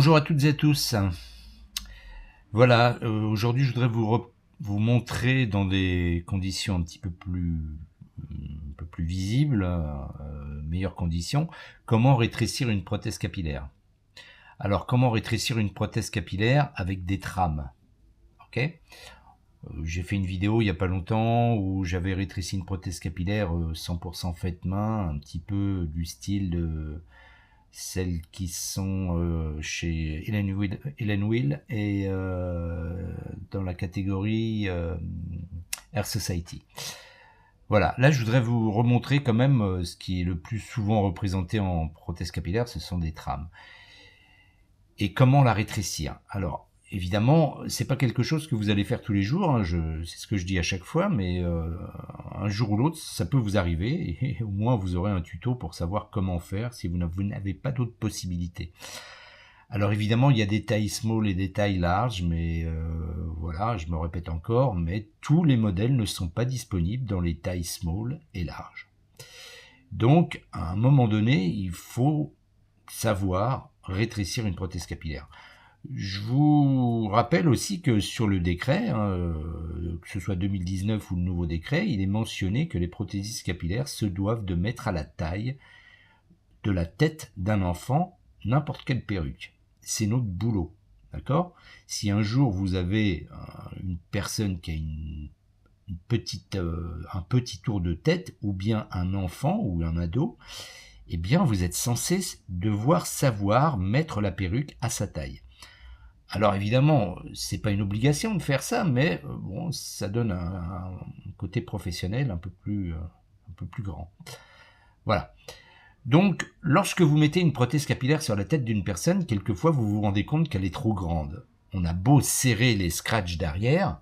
Bonjour à toutes et à tous. Voilà, aujourd'hui je voudrais vous montrer dans des conditions un peu plus visibles, meilleures conditions, comment rétrécir une prothèse capillaire. Alors, comment rétrécir une prothèse capillaire avec des trames, ok? J'ai fait une vidéo il n'y a pas longtemps où j'avais rétréci une prothèse capillaire 100% faite main, un petit peu du style de celles qui sont chez Helen Will et dans la catégorie Air Society. Voilà, là je voudrais vous remontrer quand même ce qui est le plus souvent représenté en prothèse capillaire, ce sont des trames. Et comment la rétrécir? Alors, évidemment, c'est pas quelque chose que vous allez faire tous les jours, hein, c'est ce que je dis à chaque fois, mais un jour ou l'autre, ça peut vous arriver, et au moins vous aurez un tuto pour savoir comment faire si vous n'avez pas d'autres possibilités. Alors évidemment, il y a des tailles small et des tailles larges, mais voilà, je me répète encore, mais tous les modèles ne sont pas disponibles dans les tailles small et larges. Donc, à un moment donné, il faut savoir rétrécir une prothèse capillaire. Je vous rappelle aussi que sur le décret, que ce soit 2019 ou le nouveau décret, il est mentionné que les prothésistes capillaires se doivent de mettre à la taille de la tête d'un enfant n'importe quelle perruque. C'est notre boulot, d'accord? Si un jour vous avez une personne qui a un petit tour de tête, ou bien un enfant ou un ado, eh bien vous êtes censé devoir savoir mettre la perruque à sa taille. Alors évidemment, c'est pas une obligation de faire ça, mais bon, ça donne un côté professionnel un peu plus grand. Voilà. Donc, lorsque vous mettez une prothèse capillaire sur la tête d'une personne, quelquefois vous vous rendez compte qu'elle est trop grande. On a beau serrer les scratchs derrière,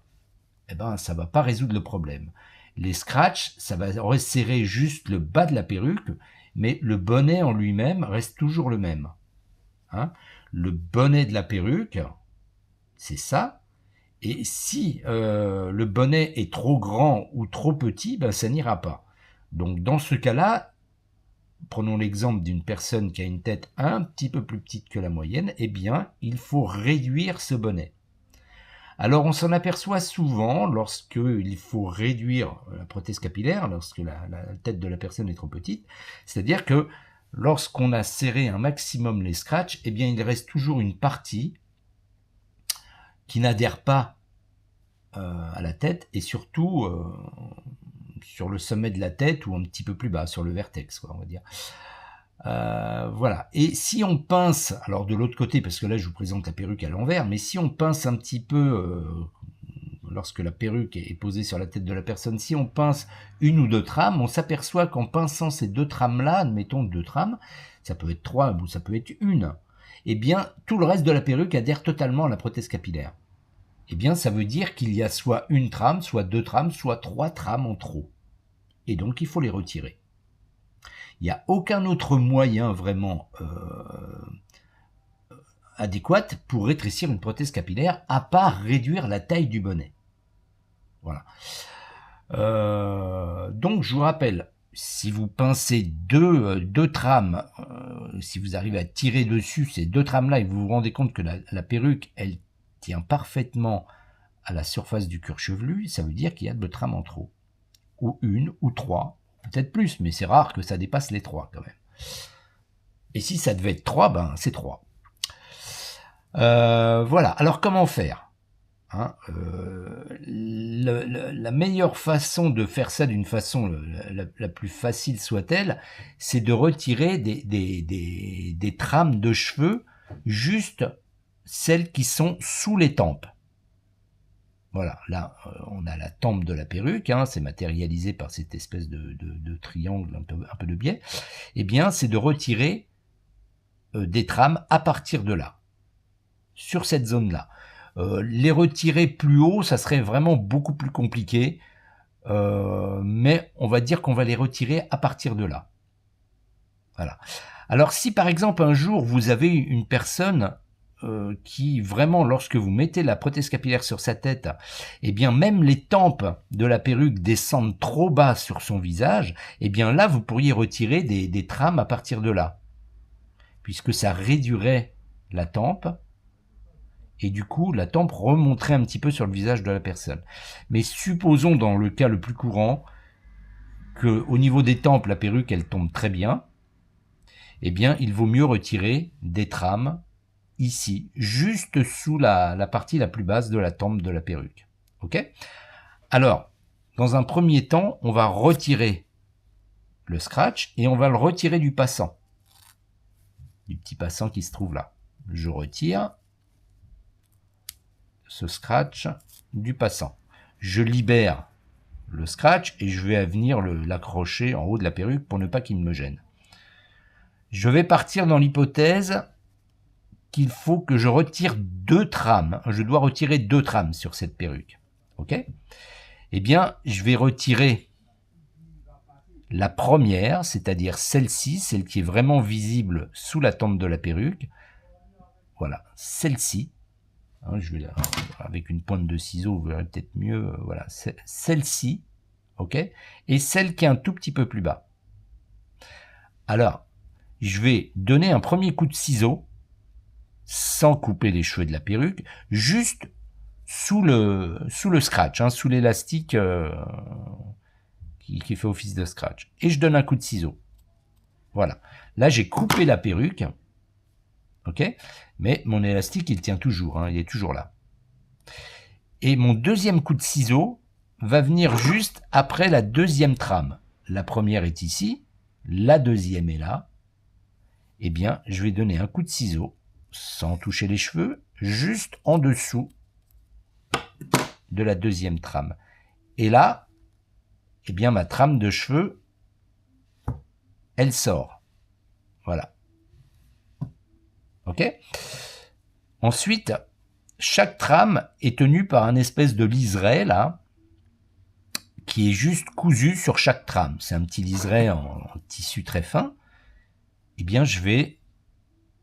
eh ben ça va pas résoudre le problème. Les scratchs, ça va resserrer juste le bas de la perruque, mais le bonnet en lui-même reste toujours le même. Hein? Le bonnet de la perruque, c'est ça. Et si le bonnet est trop grand ou trop petit, ben ça n'ira pas. Donc dans ce cas-là, prenons l'exemple d'une personne qui a une tête un petit peu plus petite que la moyenne, eh bien, il faut réduire ce bonnet. Alors on s'en aperçoit souvent lorsqu'il faut réduire la prothèse capillaire, lorsque la tête de la personne est trop petite, c'est-à-dire que lorsqu'on a serré un maximum les scratchs, eh bien il reste toujours une partie qui n'adhère pas à la tête, et surtout sur le sommet de la tête ou un petit peu plus bas, sur le vertex, quoi, on va dire. Voilà. Et si on pince, alors de l'autre côté, parce que là je vous présente la perruque à l'envers, mais si on pince un petit peu, lorsque la perruque est posée sur la tête de la personne, si on pince une ou deux trames, on s'aperçoit qu'en pinçant ces deux trames-là, admettons deux trames, ça peut être trois ou ça peut être une, eh bien tout le reste de la perruque adhère totalement à la prothèse capillaire. Eh bien ça veut dire qu'il y a soit une trame, soit deux trames, soit trois trames en trop. Et donc il faut les retirer. Il n'y a aucun autre moyen vraiment adéquat pour rétrécir une prothèse capillaire à part réduire la taille du bonnet. Voilà. Donc je vous rappelle, si vous pincez deux trames, si vous arrivez à tirer dessus ces deux trames-là et vous vous rendez compte que la perruque, elle tient parfaitement à la surface du cuir chevelu, ça veut dire qu'il y a deux trames en trop. Ou une, ou trois, peut-être plus, mais c'est rare que ça dépasse les 3 quand même. Et si ça devait être 3, ben c'est 3. Voilà, alors comment faire, hein, la meilleure façon de faire ça d'une façon la plus facile soit-elle, c'est de retirer des trames de cheveux, juste celles qui sont sous les tempes. Voilà, là, on a la tempe de la perruque, hein, c'est matérialisé par cette espèce de triangle un peu de biais. Eh bien, c'est de retirer des trames à partir de là, sur cette zone-là. Les retirer plus haut, ça serait vraiment beaucoup plus compliqué, mais on va dire qu'on va les retirer à partir de là. Voilà. Alors, si par exemple, un jour, vous avez une personne qui vraiment, lorsque vous mettez la prothèse capillaire sur sa tête, eh bien même les tempes de la perruque descendent trop bas sur son visage, eh bien là vous pourriez retirer des trames à partir de là, puisque ça réduirait la tempe, et du coup, la tempe remonterait un petit peu sur le visage de la personne. Mais supposons, dans le cas le plus courant, qu'au niveau des tempes, la perruque, elle tombe très bien, eh bien, il vaut mieux retirer des trames ici, juste sous la partie la plus basse de la tempe de la perruque. Ok ? Alors, dans un premier temps, on va retirer le scratch et on va le retirer du passant. Du petit passant qui se trouve là. Je retire ce scratch du passant. Je libère le scratch et je vais venir l'accrocher en haut de la perruque pour ne pas qu'il me gêne. Je vais partir dans l'hypothèse qu'il faut que je retire 2 trames. Je dois retirer 2 trames sur cette perruque. Ok ? Eh bien, je vais retirer la première, c'est-à-dire celle-ci, celle qui est vraiment visible sous la tempe de la perruque. Voilà, celle-ci. Je vais avec une pointe de ciseau, vous verrez peut-être mieux. Voilà, celle-ci, ok, et celle qui est un tout petit peu plus bas. Alors, je vais donner un premier coup de ciseau, sans couper les cheveux de la perruque, juste sous le scratch, sous l'élastique qui fait office de scratch. Et je donne un coup de ciseau. Voilà. Là, j'ai coupé la perruque. Ok ? Mais mon élastique, il tient toujours. Il est toujours là. Et mon deuxième coup de ciseau va venir juste après la deuxième trame. La première est ici. La deuxième est là. Eh bien, je vais donner un coup de ciseau, sans toucher les cheveux, juste en dessous de la deuxième trame. Et là, eh bien, ma trame de cheveux, elle sort. Voilà. Ok ? Ensuite, chaque trame est tenue par un espèce de liseré, là, qui est juste cousu sur chaque trame. C'est un petit liseré en tissu très fin. Eh bien, je vais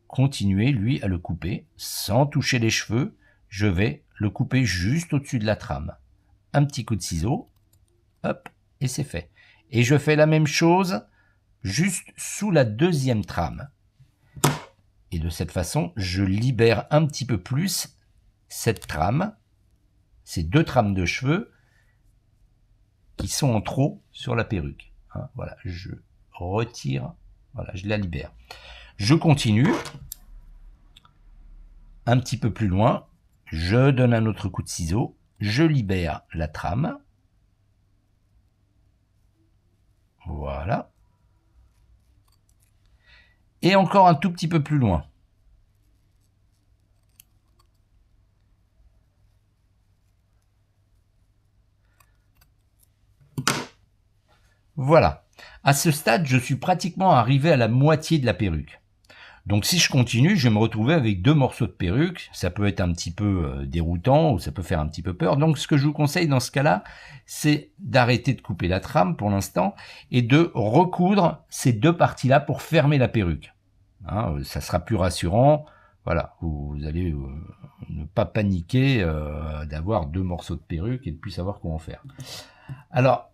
continuer, lui, à le couper, sans toucher les cheveux. Je vais le couper juste au-dessus de la trame. Un petit coup de ciseau, hop, et c'est fait. Et je fais la même chose juste sous la deuxième trame. Et de cette façon, je libère un petit peu plus cette trame, ces 2 trames de cheveux qui sont en trop sur la perruque. Voilà, je retire, voilà, je la libère. Je continue, un petit peu plus loin, je donne un autre coup de ciseau, je libère la trame. Voilà. Et encore un tout petit peu plus loin. Voilà. À ce stade, je suis pratiquement arrivé à la moitié de la perruque. Donc si je continue, je vais me retrouver avec 2 morceaux de perruque. Ça peut être un petit peu déroutant ou ça peut faire un petit peu peur. Donc ce que je vous conseille dans ce cas-là, c'est d'arrêter de couper la trame pour l'instant et de recoudre ces 2 parties-là pour fermer la perruque. Ça sera plus rassurant. Voilà, vous allez ne pas paniquer d'avoir 2 morceaux de perruque et de plus savoir comment faire. Alors,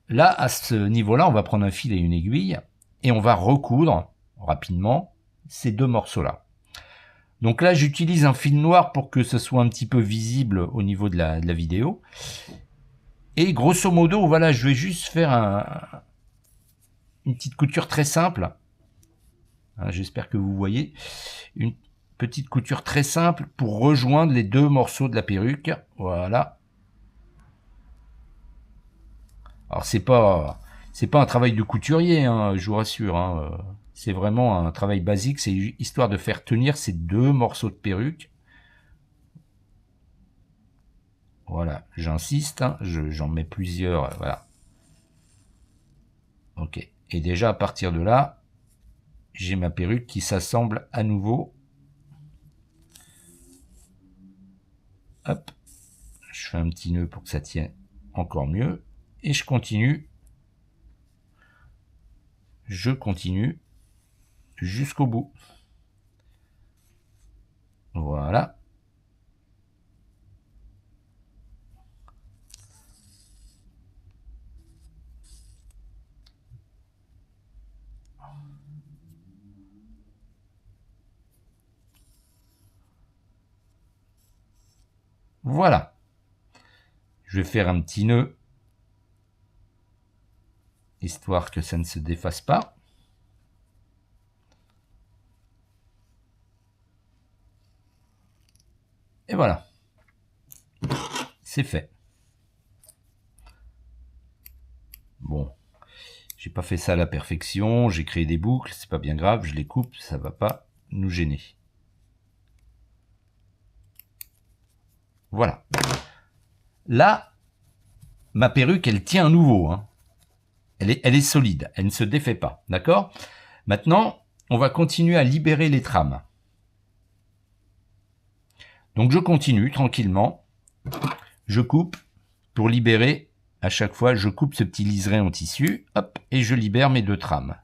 là, à ce niveau-là, on va prendre un fil et une aiguille et on va recoudre rapidement ces 2 morceaux-là. Donc là, j'utilise un fil noir pour que ce soit un petit peu visible au niveau de la vidéo. Et grosso modo, voilà, je vais juste faire une petite couture très simple. J'espère que vous voyez. Une petite couture très simple pour rejoindre les 2 morceaux de la perruque. Voilà. Alors c'est pas un travail de couturier, je vous rassure. C'est vraiment un travail basique, c'est histoire de faire tenir ces 2 morceaux de perruque. Voilà, j'insiste, j'en mets plusieurs, voilà. Ok, et déjà à partir de là, j'ai ma perruque qui s'assemble à nouveau. Hop, je fais un petit nœud pour que ça tienne encore mieux. Et je continue jusqu'au bout. Voilà. Voilà. Je vais faire un petit nœud, histoire que ça ne se défasse pas. Et voilà. C'est fait. Bon. J'ai pas fait ça à la perfection, j'ai créé des boucles, c'est pas bien grave, je les coupe, ça va pas nous gêner. Voilà. Là, ma perruque, elle tient à nouveau. Hein. Elle est solide, elle ne se défait pas, d'accord? Maintenant, on va continuer à libérer les trames. Donc je continue tranquillement, je coupe pour libérer. À chaque fois, je coupe ce petit liseré en tissu, hop, et je libère mes 2 trames.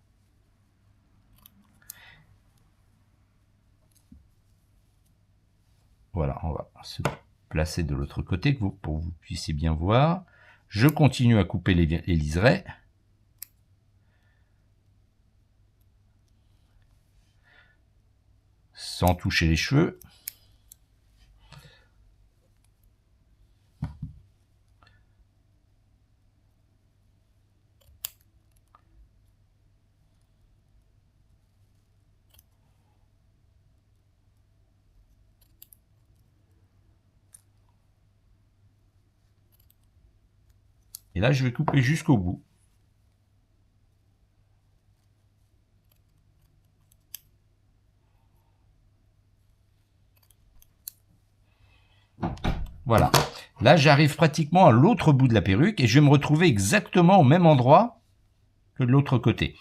Voilà, on va se placer de l'autre côté pour que vous puissiez bien voir. Je continue à couper les liserés. Sans toucher les cheveux. Et là, je vais couper jusqu'au bout. Voilà. Là, j'arrive pratiquement à l'autre bout de la perruque et je vais me retrouver exactement au même endroit que de l'autre côté.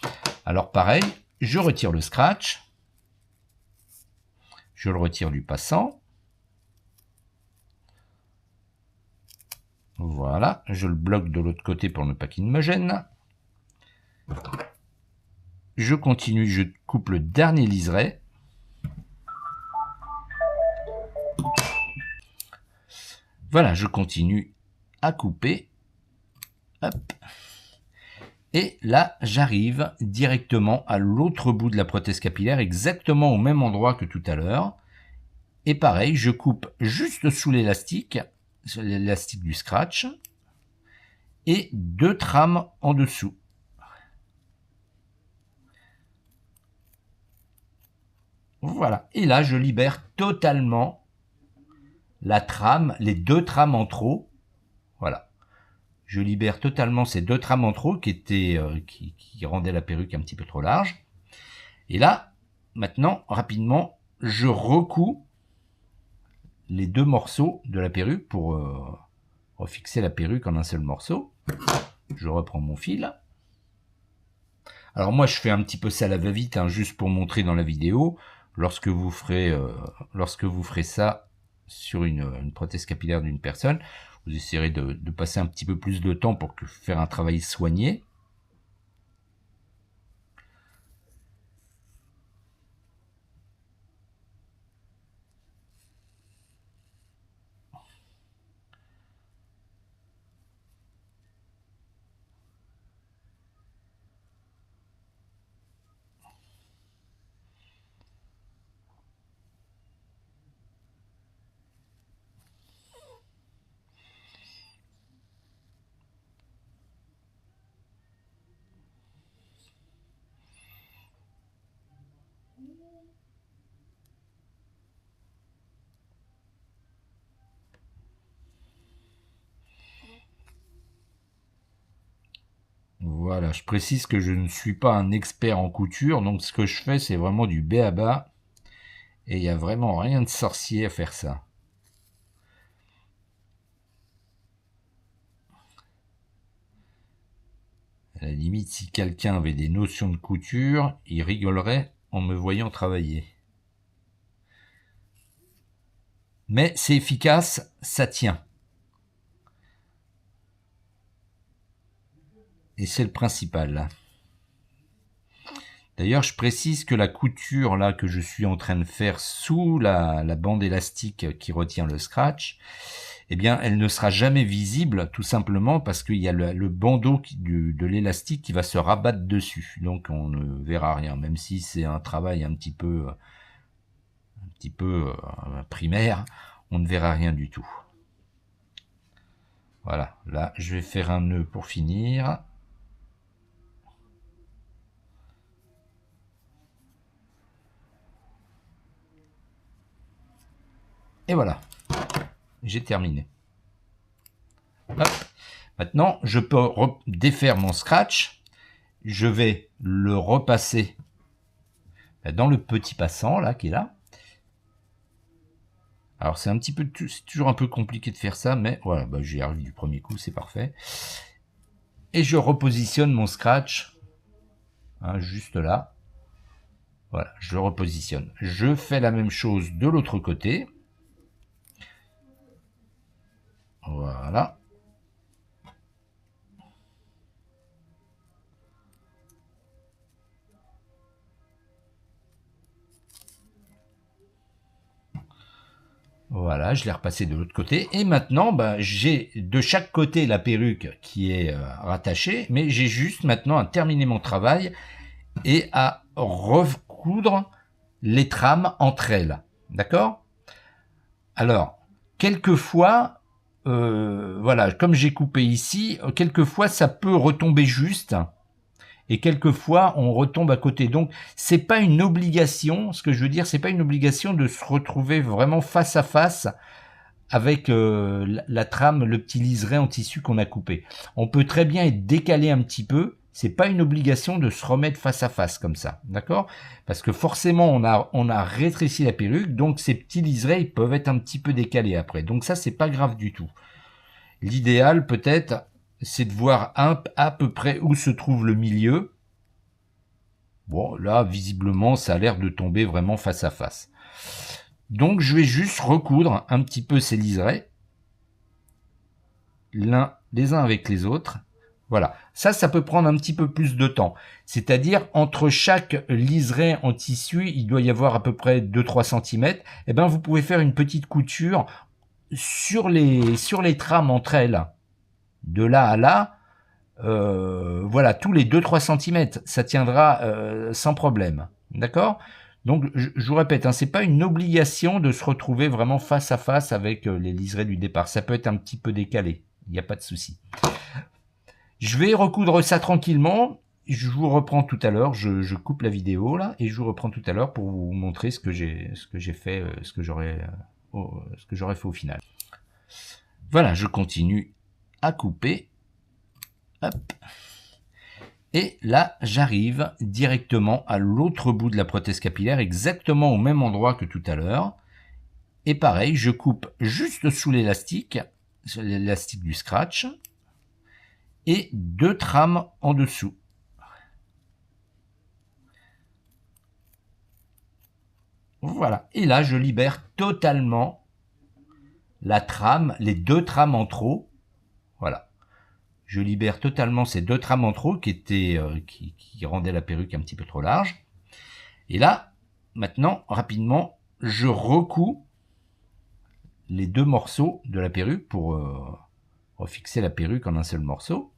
Alors pareil, je retire le scratch. Je le retire du passant. Voilà, je le bloque de l'autre côté pour ne pas qu'il me gêne. Je continue, je coupe le dernier liseré. Voilà, je continue à couper. Hop. Et là, j'arrive directement à l'autre bout de la prothèse capillaire, exactement au même endroit que tout à l'heure. Et pareil, je coupe juste sous l'élastique du scratch, et 2 trames en dessous. Voilà, et là, je libère totalement la trame, les 2 trames en trop. Voilà. Je libère totalement ces 2 trames en trop qui rendaient la perruque un petit peu trop large. Et là, maintenant, rapidement, je recouds les 2 morceaux de la perruque pour refixer la perruque en un seul morceau. Je reprends mon fil. Alors moi, je fais un petit peu ça à la va-vite, hein, juste pour montrer dans la vidéo. Lorsque vous ferez ça sur une prothèse capillaire d'une personne, vous essayerez de passer un petit peu plus de temps pour faire un travail soigné. Voilà, je précise que je ne suis pas un expert en couture, donc ce que je fais, c'est vraiment du b.a.-ba, et il n'y a vraiment rien de sorcier à faire ça. À la limite, si quelqu'un avait des notions de couture, il rigolerait en me voyant travailler. Mais c'est efficace, ça tient. Et c'est le principal. D'ailleurs, je précise que la couture là que je suis en train de faire sous la bande élastique qui retient le scratch, eh bien, elle ne sera jamais visible, tout simplement parce qu'il y a le bandeau de l'élastique qui va se rabattre dessus. Donc, on ne verra rien, même si c'est un travail un petit peu primaire, on ne verra rien du tout. Voilà, là, je vais faire un nœud pour finir. Et voilà, j'ai terminé. Hop. Maintenant, je peux défaire mon scratch. Je vais le repasser dans le petit passant là qui est là. Alors c'est c'est toujours un peu compliqué de faire ça, mais voilà, bah, j'y arrive du premier coup, c'est parfait. Et je repositionne mon scratch, hein, juste là. Voilà, je le repositionne. Je fais la même chose de l'autre côté. Voilà. Voilà, je l'ai repassé de l'autre côté. Et maintenant, bah, j'ai de chaque côté la perruque qui est rattachée, mais j'ai juste maintenant à terminer mon travail et à recoudre les trames entre elles. D'accord? Alors, quelquefois, voilà, comme j'ai coupé ici, quelquefois ça peut retomber juste. Et quelquefois, on retombe à côté. Donc, c'est pas une obligation. Ce que je veux dire, c'est pas une obligation de se retrouver vraiment face à face avec la trame, le petit liseré en tissu qu'on a coupé. On peut très bien être décalé un petit peu. C'est pas une obligation de se remettre face à face comme ça, d'accord? Parce que forcément, on a rétréci la perruque, donc ces petits liserés, ils peuvent être un petit peu décalés après. Donc ça, c'est pas grave du tout. L'idéal, peut-être, c'est de voir à peu près où se trouve le milieu. Bon, là, visiblement, ça a l'air de tomber vraiment face à face. Donc, je vais juste recoudre un petit peu ces liserés, les uns avec les autres. Voilà, ça peut prendre un petit peu plus de temps. C'est-à-dire, entre chaque liseré en tissu, il doit y avoir à peu près 2-3 cm. Eh ben, vous pouvez faire une petite couture sur les trames entre elles, de là à là. Voilà, tous les 2-3 cm, ça tiendra sans problème. D'accord? Donc, je vous répète, hein, c'est pas une obligation de se retrouver vraiment face à face avec les liserés du départ. Ça peut être un petit peu décalé. Il n'y a pas de souci. Je vais recoudre ça tranquillement. Je vous reprends tout à l'heure. Je coupe la vidéo là et je vous reprends tout à l'heure pour vous montrer ce que j'ai fait, ce que j'aurais fait au final. Voilà, je continue à couper. Hop. Et là, j'arrive directement à l'autre bout de la prothèse capillaire, exactement au même endroit que tout à l'heure. Et pareil, je coupe juste sous l'élastique du scratch, et 2 trames en dessous. Voilà. Et là, je libère totalement la trame, les 2 trames en trop. Voilà. Je libère totalement ces 2 trames en trop qui rendaient la perruque un petit peu trop large. Et là, maintenant, rapidement, je recouds les 2 morceaux de la perruque pour refixer la perruque en un seul morceau.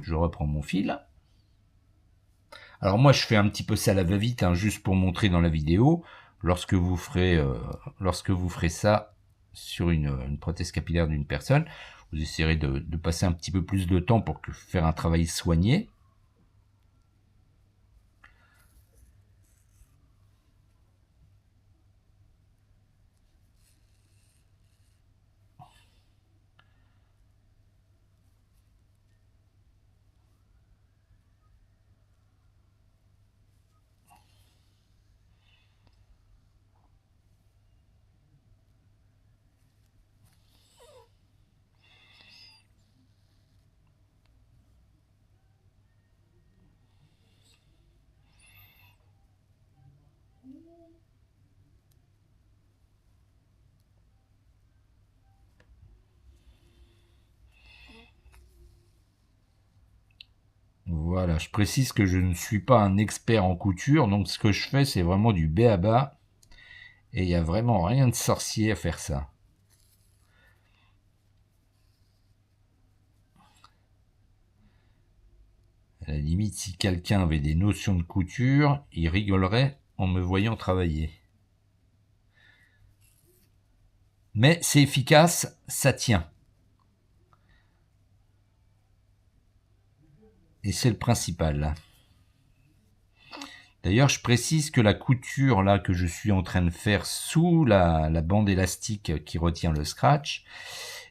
Je reprends mon fil. Alors moi, je fais un petit peu ça à la va-vite, hein, juste pour montrer dans la vidéo. Lorsque vous ferez ça sur une prothèse capillaire d'une personne, vous essaierez de passer un petit peu plus de temps pour faire un travail soigné. Voilà, je précise que je ne suis pas un expert en couture, donc ce que je fais, c'est vraiment du b.a.-ba, et il n'y a vraiment rien de sorcier à faire ça. À la limite, si quelqu'un avait des notions de couture, il rigolerait en me voyant travailler. Mais c'est efficace, ça tient. Et c'est le principal. D'ailleurs, je précise que la couture là que je suis en train de faire sous la bande élastique qui retient le scratch,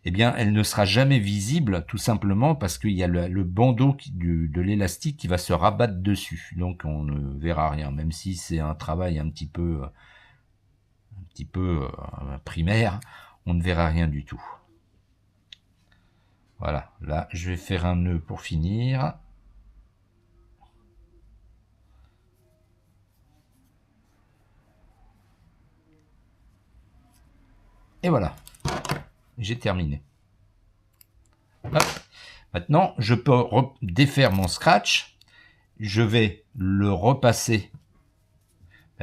eh bien, elle ne sera jamais visible, tout simplement parce qu'il y a le bandeau de l'élastique qui va se rabattre dessus. Donc, on ne verra rien, même si c'est un travail un petit peu primaire, on ne verra rien du tout. Voilà, là, je vais faire un nœud pour finir. Et voilà, j'ai terminé. Hop. Maintenant, je peux défaire mon scratch. Je vais le repasser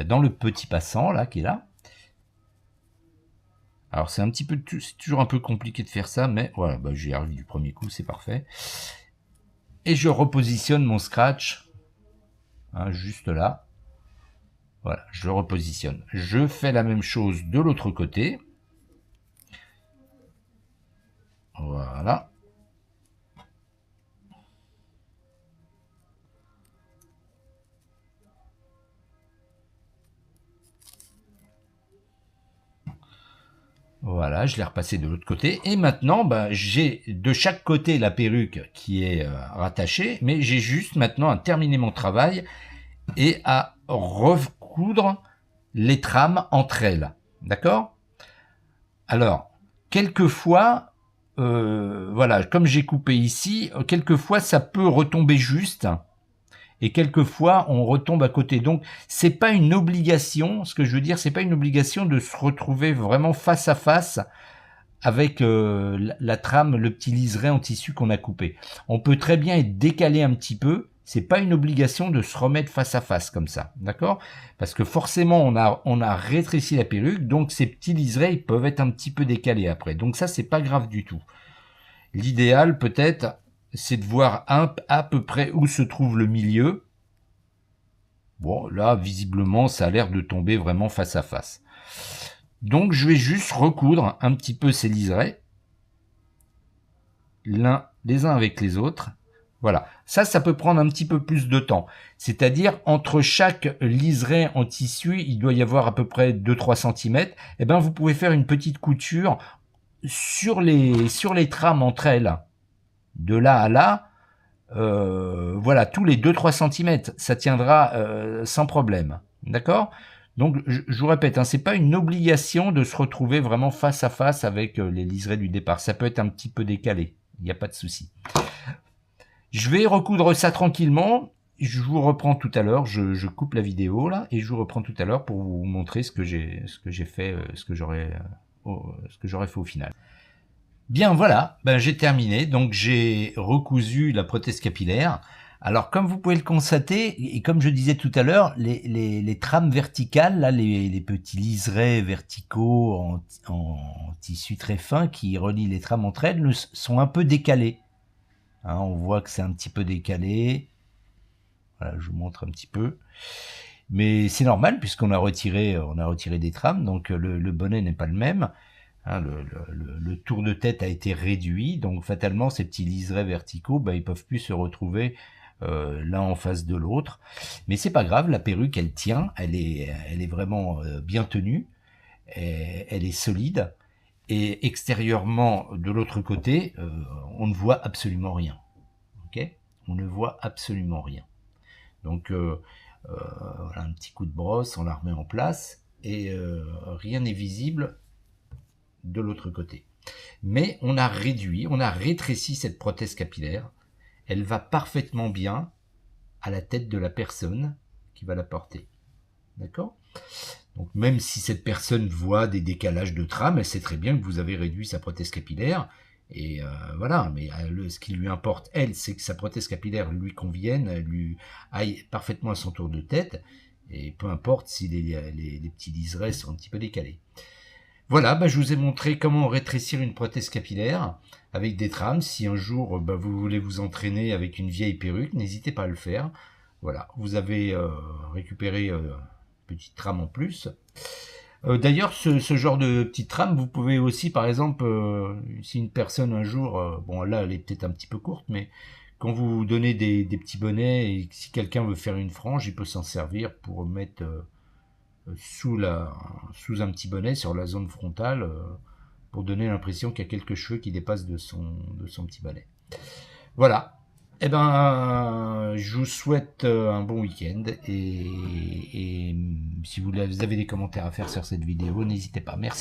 dans le petit passant là qui est là. Alors c'est toujours un peu compliqué de faire ça, mais voilà, j'y arrive du premier coup, c'est parfait. Et je repositionne mon scratch, juste là. Voilà, je le repositionne. Je fais la même chose de l'autre côté. Voilà. Voilà, je l'ai repassé de l'autre côté. Et maintenant, j'ai de chaque côté la perruque qui est rattachée, mais j'ai juste maintenant à terminer mon travail et à recoudre les trames entre elles. D'accord? Alors, quelquefois, voilà, comme j'ai coupé ici, quelquefois ça peut retomber juste. Et quelquefois, on retombe à côté. Donc, c'est pas une obligation. Ce que je veux dire, c'est pas une obligation de se retrouver vraiment face à face avec la trame, le petit liseré en tissu qu'on a coupé. On peut très bien être décalé un petit peu. C'est pas une obligation de se remettre face à face comme ça, d'accord? Parce que forcément, on a rétréci la perruque, donc ces petits liserés, ils peuvent être un petit peu décalés après. Donc ça, c'est pas grave du tout. L'idéal, peut-être, c'est de voir à peu près où se trouve le milieu. Bon, là, visiblement, ça a l'air de tomber vraiment face à face. Donc, je vais juste recoudre un petit peu ces liserés, les uns avec les autres. Voilà, ça peut prendre un petit peu plus de temps. C'est-à-dire, entre chaque liseré en tissu, il doit y avoir à peu près 2-3 cm. Eh ben, vous pouvez faire une petite couture sur les trames entre elles, de là à là. Voilà, tous les 2-3 cm, ça tiendra sans problème. D'accord? Donc, je vous répète, c'est pas une obligation de se retrouver vraiment face à face avec les liserés du départ. Ça peut être un petit peu décalé. Il n'y a pas de souci. Je vais recoudre ça tranquillement. Je vous reprends tout à l'heure. Je coupe la vidéo là et je vous reprends tout à l'heure pour vous montrer ce que j'ai fait, ce que j'aurais fait au final. Bien, voilà, j'ai terminé. Donc, j'ai recousu la prothèse capillaire. Alors, comme vous pouvez le constater, et comme je disais tout à l'heure, les trames verticales, là, les petits liserés verticaux en tissu très fin qui relient les trames entre elles, sont un peu décalés. On voit que c'est un petit peu décalé. Voilà, je vous montre un petit peu. Mais c'est normal puisqu'on a retiré des trames, donc le bonnet n'est pas le même. Le tour de tête a été réduit, donc fatalement ces petits liserés verticaux, ils peuvent plus se retrouver l'un en face de l'autre. Mais c'est pas grave, la perruque elle tient, elle est vraiment bien tenue, elle est solide. Et extérieurement, de l'autre côté, on ne voit absolument rien. Ok? On ne voit absolument rien. Donc voilà, un petit coup de brosse, on la remet en place et rien n'est visible de l'autre côté. Mais on a rétréci cette prothèse capillaire. Elle va parfaitement bien à la tête de la personne qui va la porter. D'accord? Donc même si cette personne voit des décalages de trame, elle sait très bien que vous avez réduit sa prothèse capillaire. Et voilà, mais ce qui lui importe, elle, c'est que sa prothèse capillaire lui convienne, lui aille parfaitement à son tour de tête. Et peu importe si les petits liserés sont un petit peu décalés. Voilà, je vous ai montré comment rétrécir une prothèse capillaire avec des trames. Si un jour vous voulez vous entraîner avec une vieille perruque, n'hésitez pas à le faire. Voilà, vous avez récupéré une petite trame en plus. D'ailleurs, ce genre de petite trame, vous pouvez aussi, par exemple, si une personne un jour, bon là elle est peut-être un petit peu courte, mais quand vous donnez des petits bonnets, et si quelqu'un veut faire une frange, il peut s'en servir pour mettre sous un petit bonnet sur la zone frontale, pour donner l'impression qu'il y a quelques cheveux qui dépassent de son petit bonnet. Voilà. Eh ben, je vous souhaite un bon week-end et si vous avez des commentaires à faire sur cette vidéo, n'hésitez pas. Merci.